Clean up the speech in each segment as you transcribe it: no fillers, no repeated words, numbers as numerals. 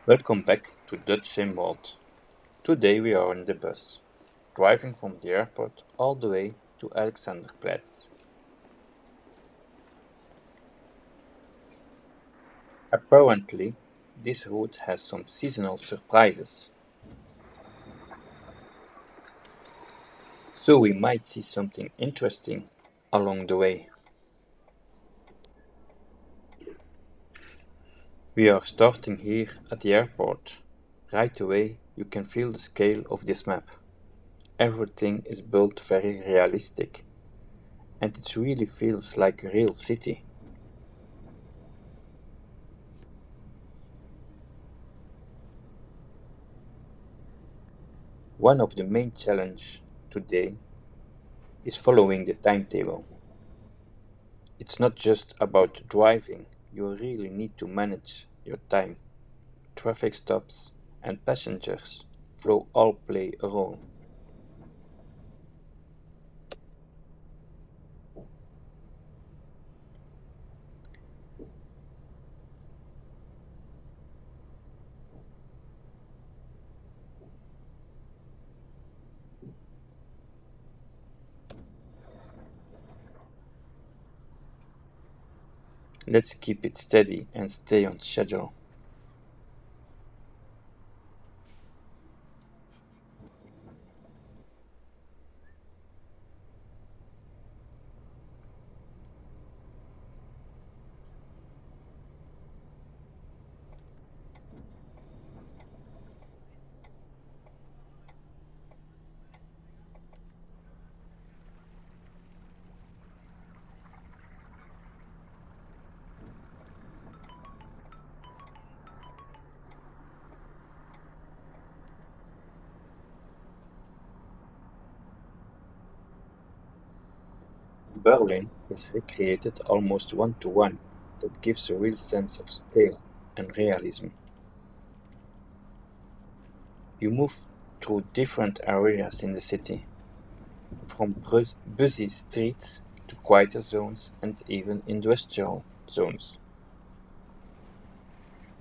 Welcome back to Dutch in World. Today we are on the bus, driving from the airport all the way to Alexanderplatz. Apparently, this route has some seasonal surprises, so we might see something interesting along the way. We are starting here at the airport. Right away, you can feel the scale of this map. Everything is built very realistic, and it really feels like a real city. One of the main challenges today is following the timetable. It's not just about driving, you really need to manage your time. Traffic stops and passengers flow all play a role. Let's keep it steady and stay on schedule. Berlin is recreated almost one to one, that gives a real sense of scale and realism. You move through different areas in the city, from busy streets to quieter zones and even industrial zones.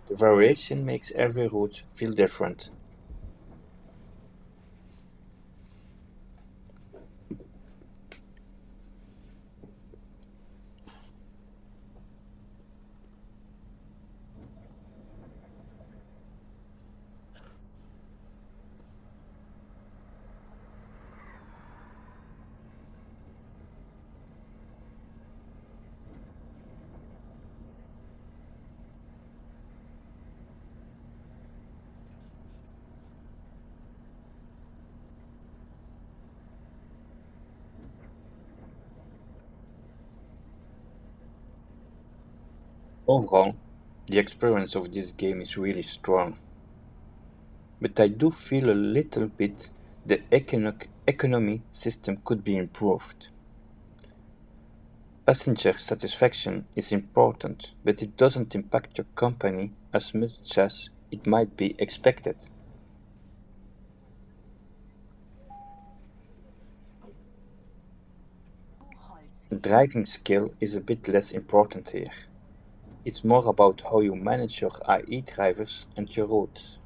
The variation makes every route feel different. Overall, the experience of this game is really strong, but I do feel a little bit the economy system could be improved. Passenger satisfaction is important, but it doesn't impact your company as much as it might be expected. Driving skill is a bit less important here. It's more about how you manage your AI drivers and your routes.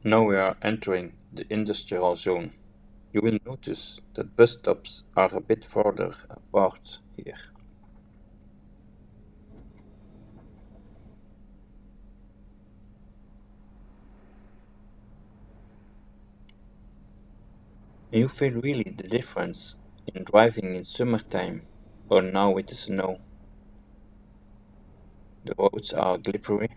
Now we are entering the industrial zone. You will notice that bus stops are a bit further apart here. And you feel really the difference in driving in summertime or now with the snow. The roads are slippery.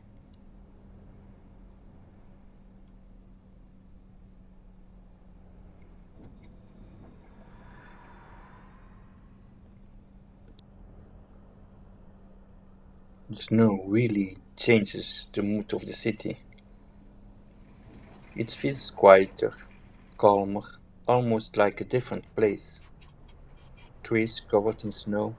The snow really changes the mood of the city. It feels quieter, calmer, almost like a different place. Trees covered in snow.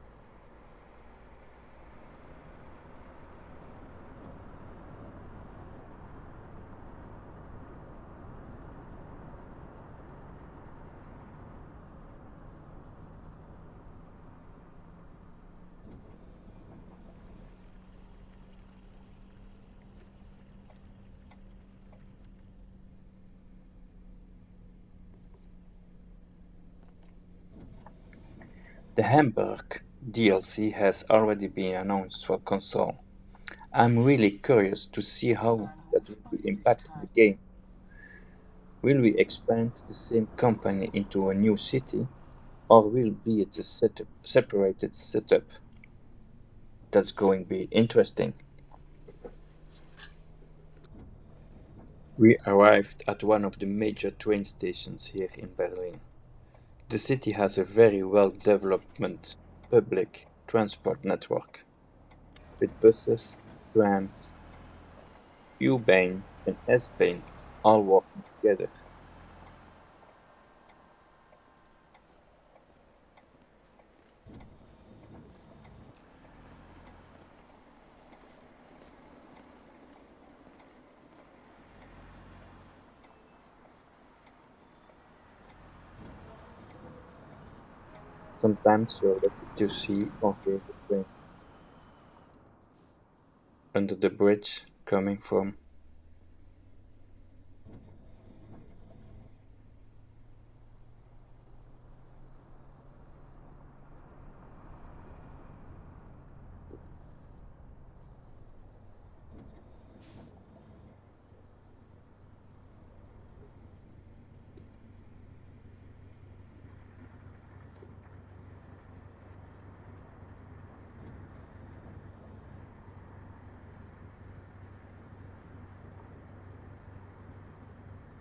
The Hamburg DLC has already been announced for console. I'm really curious to see how that will impact the game. Will we expand the same company into a new city, or will be it a separated setup? That's going to be interesting. We arrived at one of the major train stations here in Berlin. The city has a very well developed public transport network, with buses, trams, U-Bahn and S-Bahn all working together. Sometimes you're lucky to see or hear the trains under the bridge coming from.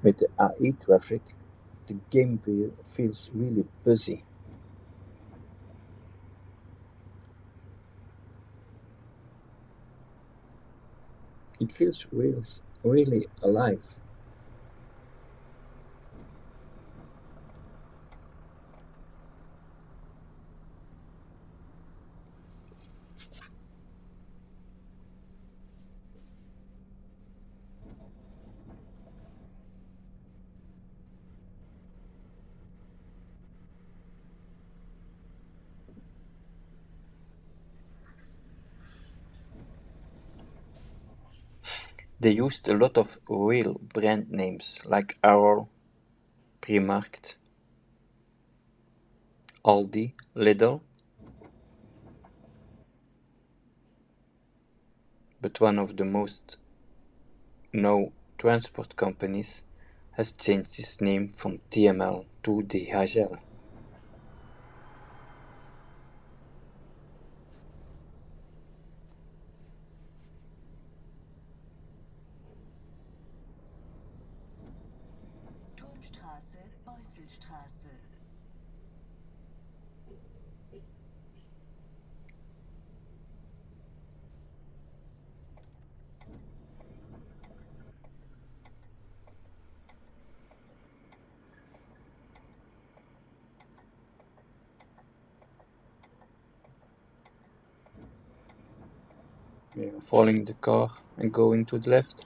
With the AI traffic, the game feels really busy. It feels really alive. They used a lot of real brand names like Arrow, Primark, Aldi, Lidl, but one of the most known transport companies has changed its name from TML to DHL. Turmstraße, Beuselstraße. We are following the car and going to the left.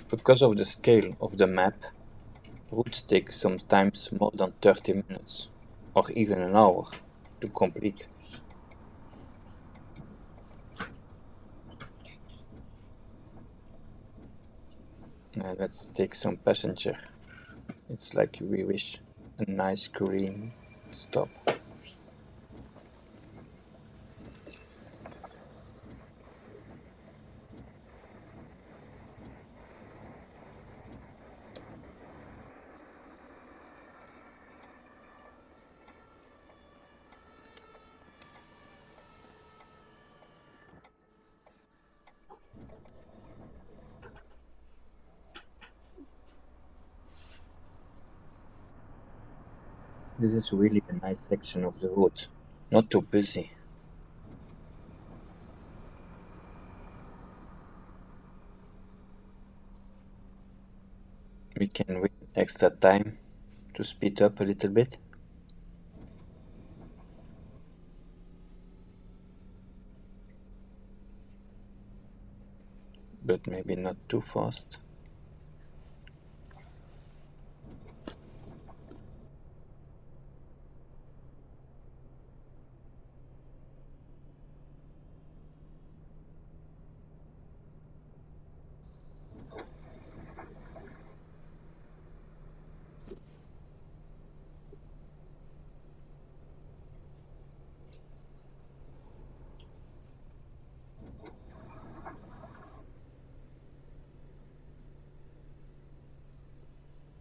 Because of the scale of the map, routes take sometimes more than 30 minutes, or even an hour, to complete. Let's take some passenger. It's like we wish a nice Korean stop. This is really a nice section of the road, not too busy. We can wait extra time to speed up a little bit, but maybe not too fast.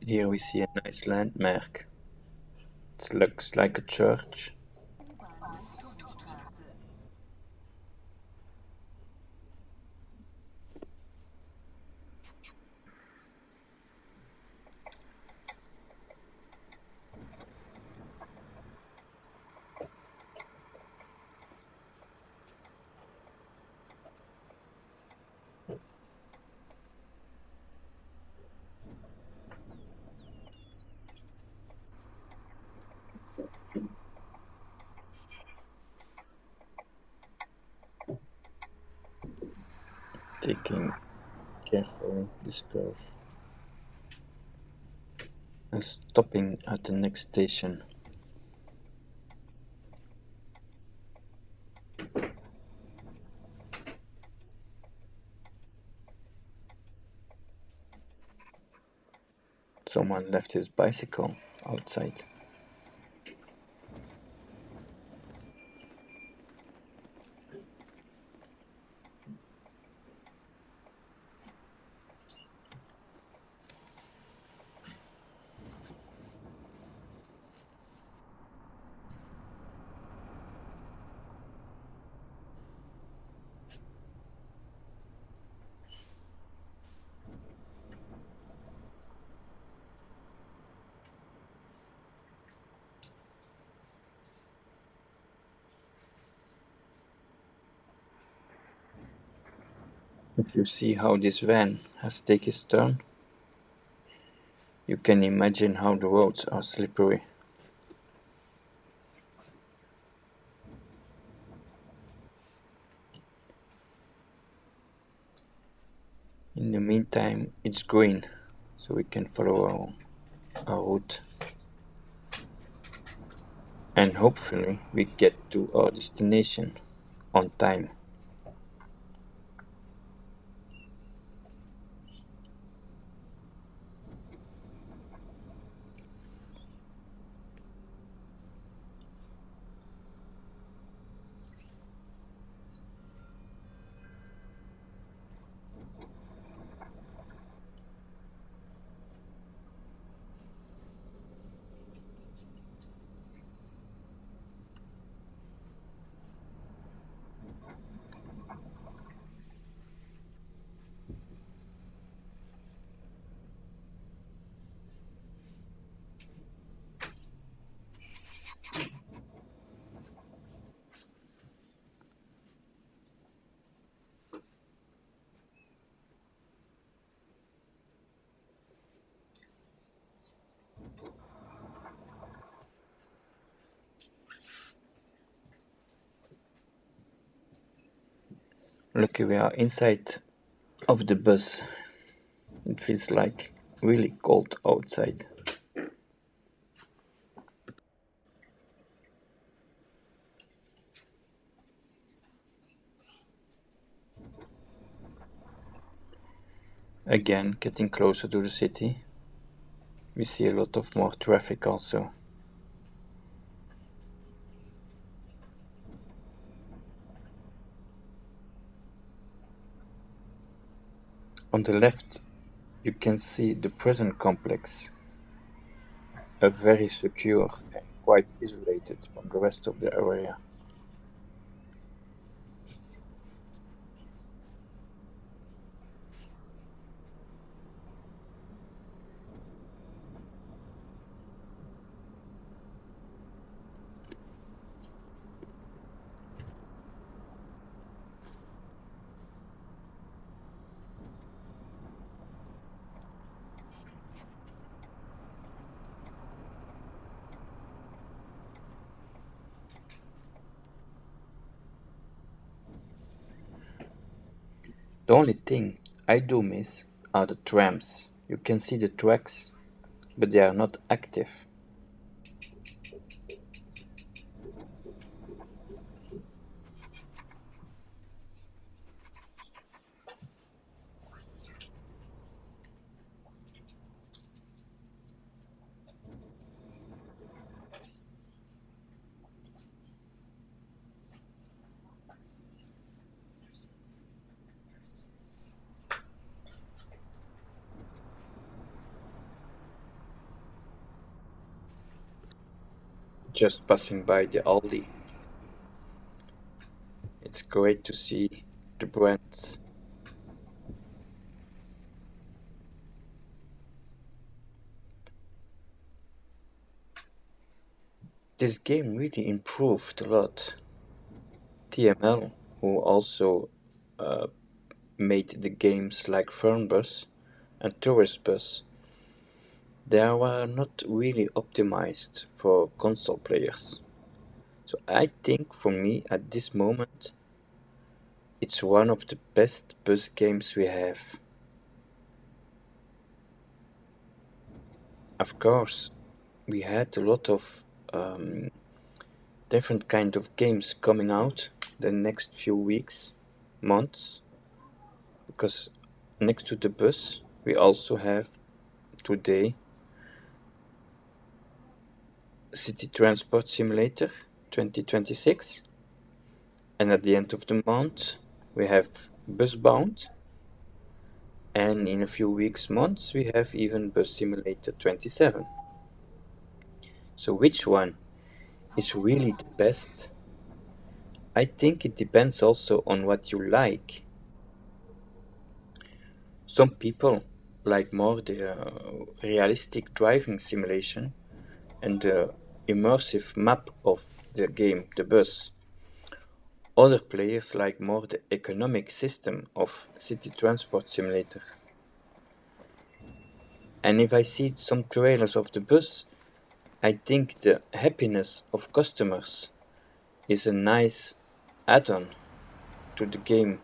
Here we see a nice landmark. It looks like a church. U-Bahnhof Turmstraße. Taking carefully this curve and stopping at the next station. Someone left his bicycle outside. If you see how this van has taken its turn, you can imagine how the roads are slippery. In the meantime, it's green, so we can follow our route. And hopefully we get to our destination on time. Lucky we are inside of the bus. It feels like really cold outside. Again, getting closer to the city, we see a lot of more traffic also. On the left, you can see the prison complex, a very secure and quite isolated from the rest of the area. The only thing I do miss are the trams. You can see the tracks, but they are not active. Just passing by the Aldi, it's great to see the brands. This game really improved a lot. TML, who also uh, made the games like Fernbus and Tourist Bus, they were not really optimized for console players. So I think for me at this moment, it's one of the best bus games we have. Of course, we had a lot of different kind of games coming out the next few weeks, months, because next to the bus, we also have today City Transport Simulator 2026, and at the end of the month, we have Busbound, and in a few weeks, months, we have even Bus Simulator 27. So which one is really the best? I think it depends also on what you like. Some people like more the realistic driving simulation and the immersive map of the game, the bus. Other players like more the economic system of City Transport Simulator. And if I see some trailers of the bus, I think the happiness of customers is a nice add-on to the game.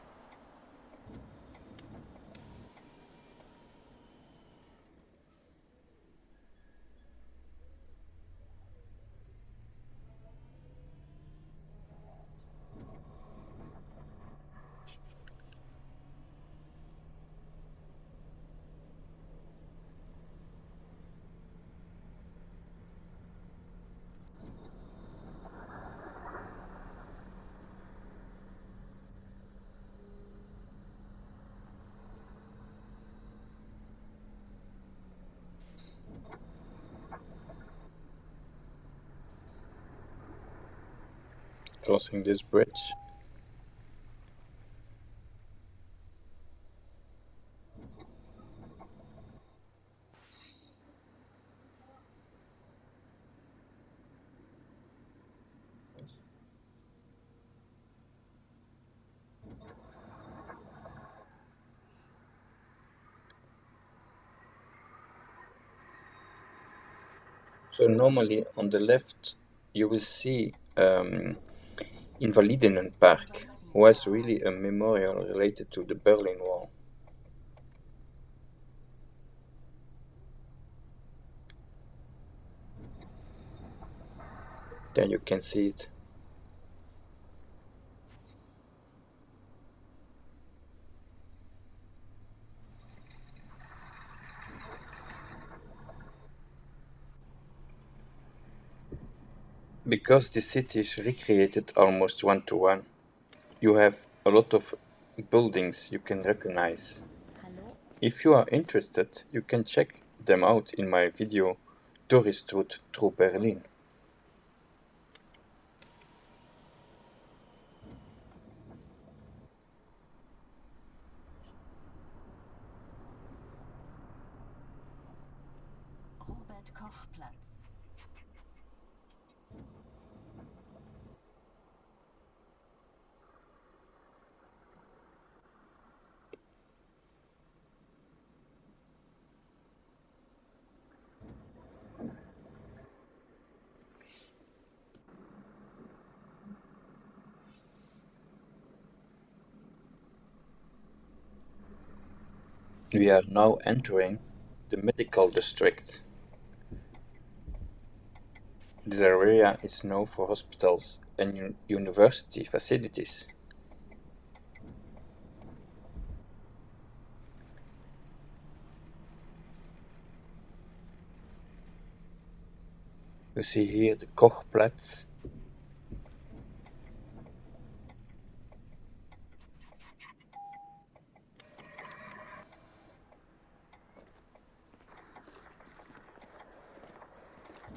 Crossing this bridge. So normally on the left you will see Invalidenenpark, who has really a memorial related to the Berlin Wall. There you can see it. Because the city is recreated almost one to one, you have a lot of buildings you can recognize. Hallo? If you are interested, you can check them out in my video Tourist Route through Berlin. Robert Koch Platz. We are now entering the medical district. This area is known for hospitals and university facilities. You see here the Kochplatz.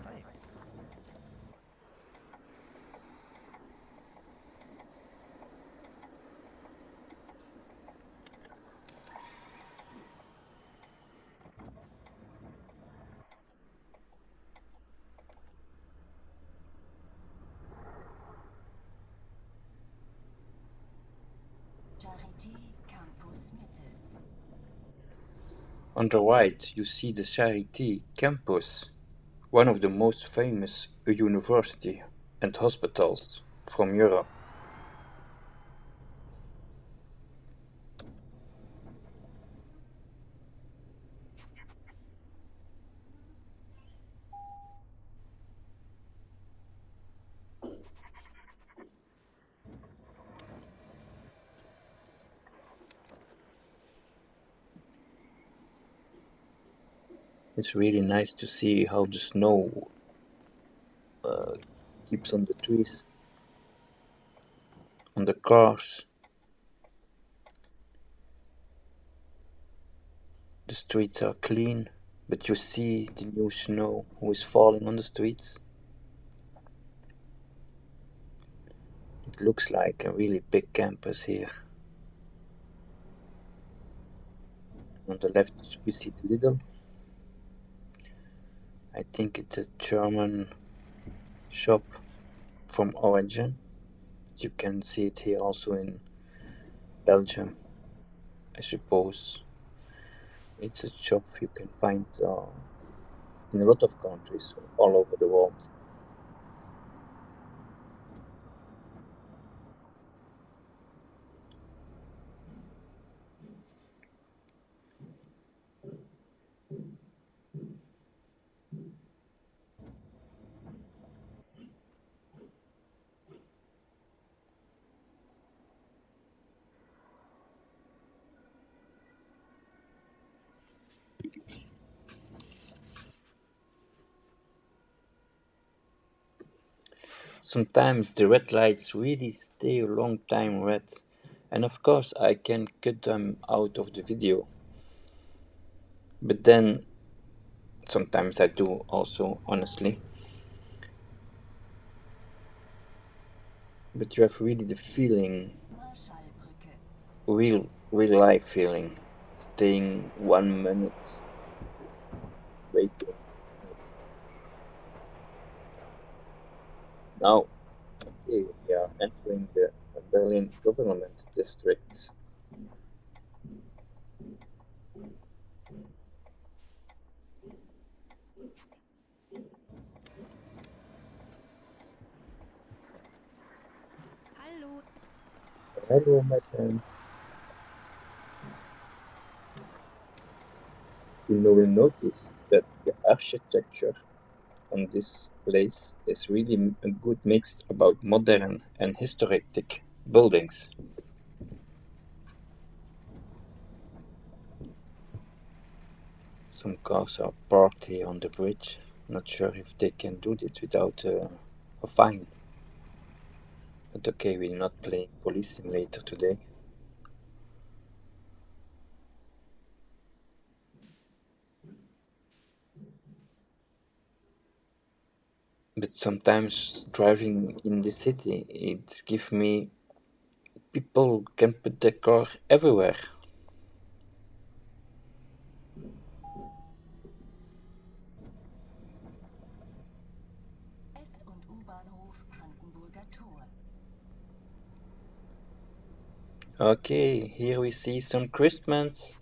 Hi. Charité Campus Mitte. On the right, you see the Charité campus, one of the most famous university and hospitals from Europe. It's really nice to see how the snow keeps on the trees, on the cars. The streets are clean, but you see the new snow who is falling on the streets. It looks like a really big campus here. On the left, we see the Lidl. I think it's a German shop from origin. You can see it here also in Belgium. I suppose it's a shop you can find in a lot of countries all over the world. Sometimes the red lights really stay a long time red, and of course I can cut them out of the video. But then sometimes I do also, honestly. But you have really the feeling, Marschallbrücke. real life feeling, staying 1 minute waiting. Now, okay, we are entering the Berlin government districts. Hallo. Hello, my friend. You will notice that the architecture on this place is really a good mix about modern and historic buildings. Some cars are parked here on the bridge. Not sure if they can do this without a Fine. But okay, we're not playing Police Simulator today. But sometimes driving in the city, it gives me people can put their car everywhere. S- und U-Bahnhof Brandenburger Tor. Okay, here we see some Christmas.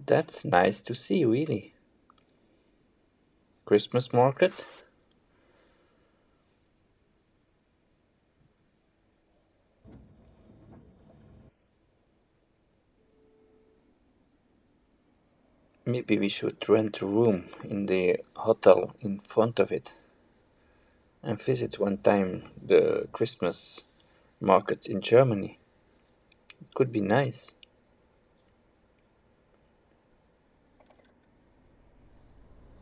That's nice to see, really. Christmas market. Maybe we should rent a room in the hotel in front of it and visit one time the Christmas market in Germany. It could be nice.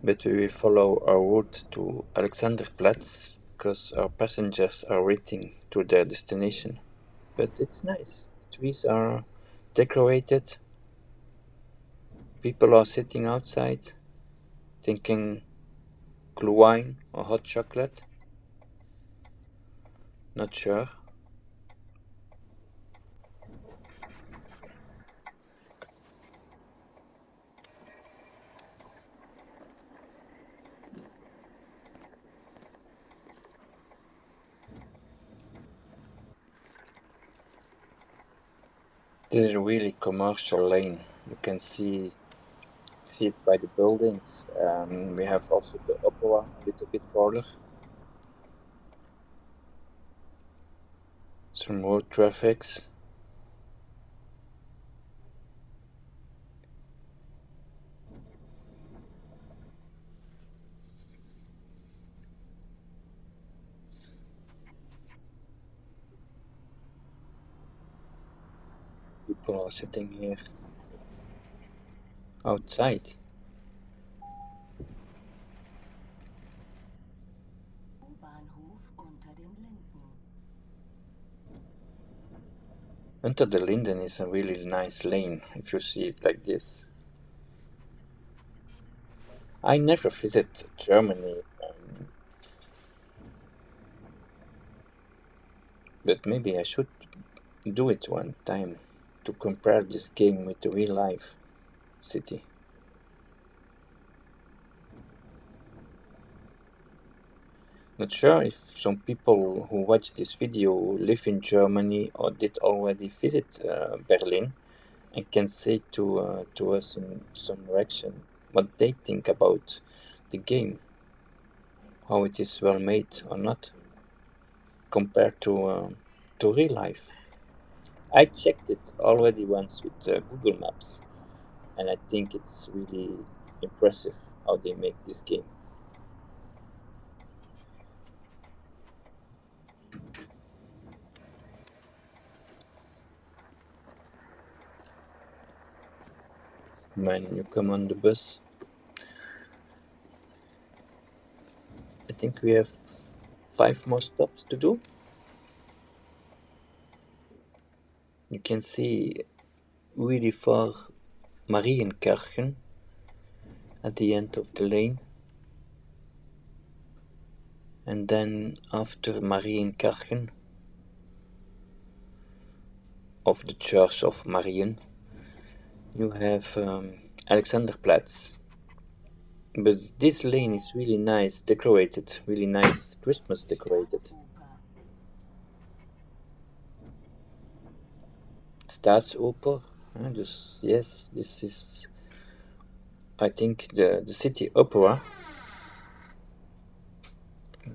But we will follow our route to Alexanderplatz because our passengers are waiting to their destination. But it's nice. The trees are decorated. People are sitting outside, drinking glühwein or hot chocolate. Not sure. This is a really commercial lane. You can see it by the buildings. We have also the opera a little bit further. Some road traffics. People are sitting here outside. U-Bahnhof unter den Linden. Under the Linden is a really nice lane if you see it like this. I never visit Germany, but maybe I should do it one time to compare this game with the real life city. Not sure if some people who watch this video live in Germany or did already visit Berlin and can say to us in some reaction what they think about the game, how it is well made or not, compared to real life. I checked it already once with Google Maps, and I think it's really impressive how they make this game. When you come on the bus, I think we have 5 more stops to do. You can see really far Marienkirche at the end of the lane. And then after Marienkirche, of the Church of Marien, you have Alexanderplatz. But this lane is really nice decorated, really nice Christmas decorated. Staatsoper. Yes, this is, I think, the city opera.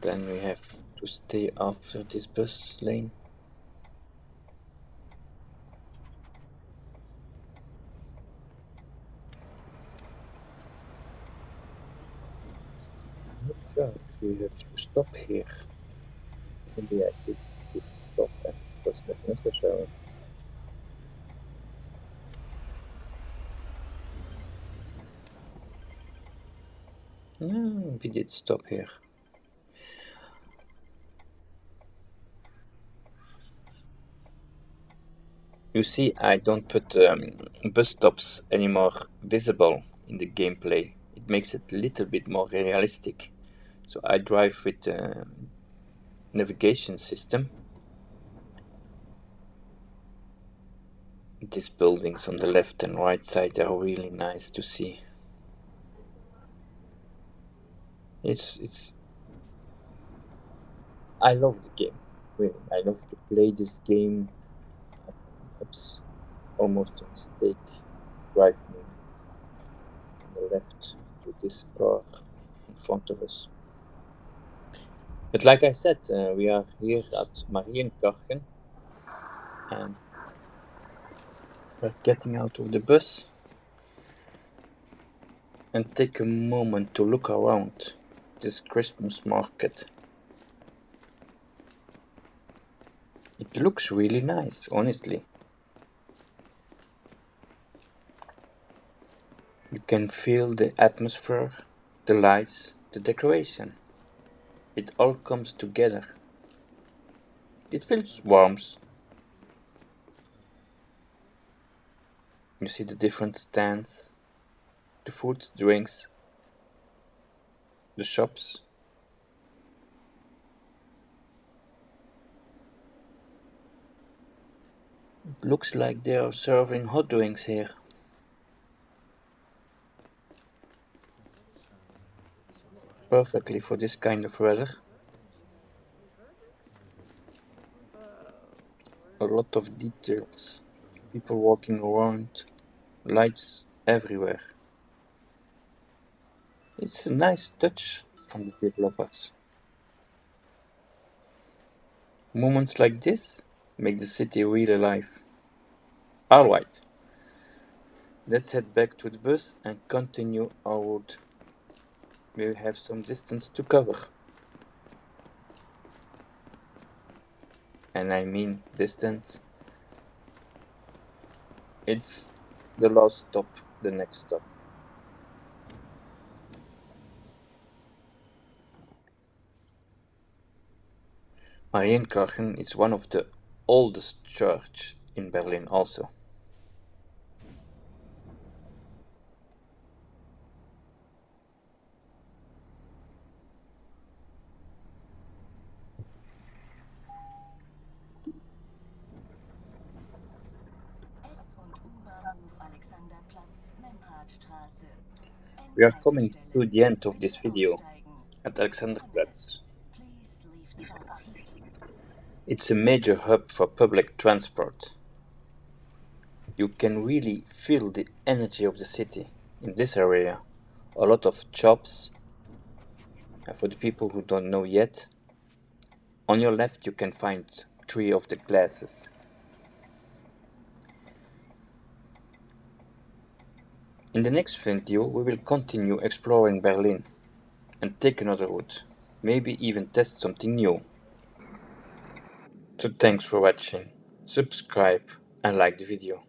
Then we have to stay after this bus lane. I'm not sure if we have to stop here. Maybe I should stop and it was not necessary. No, we did stop here. You see, I don't put bus stops anymore visible in the gameplay. It makes it a little bit more realistic. So I drive with the navigation system. These buildings on the left and right side are really nice to see. I love the game. Really, I love to play this game. It's almost a mistake driving on the left to this car in front of us. But like I said, we are here at Marienkirche and we're getting out of the bus and take a moment to look around this Christmas market. It looks really nice, honestly. You can feel the atmosphere, the lights, the decoration. It all comes together. It feels warm. You see the different stands, the foods, drinks, the shops. It looks like they are serving hot drinks here. Perfectly for this kind of weather. A lot of details. People walking around, lights everywhere. It's a nice touch from the developers. Moments like this make the city really alive. Alright, let's head back to the bus and continue our route. We have some distance to cover. And I mean distance. It's the last stop, the next stop. Marienkirche is one of the oldest churches in Berlin also. S- und U-Bahnhof Alexanderplatz, Memhardstraße. We are coming to Endhaltestelle. the end of this Bitte video aussteigen. at Alexanderplatz. Please leave the bus here. It's a major hub for public transport. You can really feel the energy of the city in this area. A lot of shops. And for the people who don't know yet, on your left you can find 3 of the glasses. In the next video we will continue exploring Berlin and take another route, maybe even test something new. So thanks for watching, subscribe and like the video.